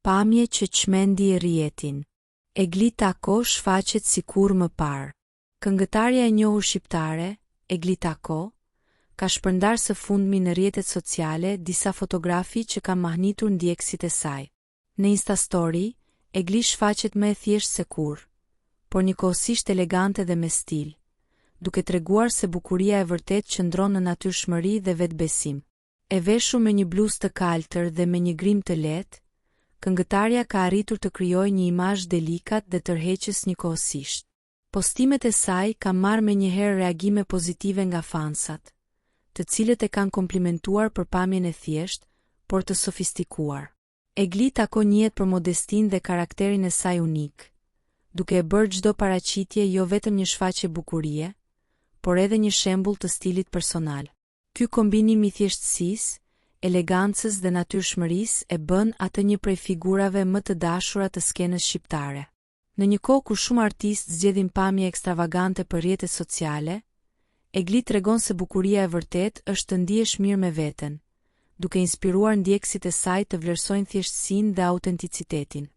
Pamje që çmendi rrjetin. Egli Tako shfaqet sikur më parë. Këngëtarja e njohur shqiptare, Egli Tako, ka shpërndar së fundmi në rrjetet sociale disa fotografi që ka mahnitur ndjekësit e saj. Në Instastory, Egli shfaqet më e thjeshtë se kurrë, por njëkohësisht elegante dhe me stil, duke treguar se bukuria e vërtet qëndron në natyrshmëri dhe vetbesim. E veshur me një bluzë të kaltër dhe me një grim të lehtë, këngëtarja ka arritur të krijojë një imazh delikat dhe tërheqës njëkohësisht. Postimet e saj kanë marrë menjëherë reagime pozitive nga fansat, të cilët e kanë komplimentuar për pamjen e thjeshtë, por të sofistikuar. Egli Tako njihet për modestinë dhe karakterin e saj unik, duke e bërë çdo paraqitje jo vetëm një shfaqje bukurie, por edhe një shembull të stilit personal. Ky kombinim i thjeshtësisë, elegancës dhe natyrshmërisë e bën atë një prej figurave më të dashura të skenës shqiptare. Në një kohë ku shumë artistë zgjedhin pamje ekstravagante për rrjetet sociale, Egli tregon se bukuria e vërtet është të ndihesh mirë me veten, duke inspiruar ndjekësit e saj të vlerësojnë thjeshtësinë dhe autenticitetin.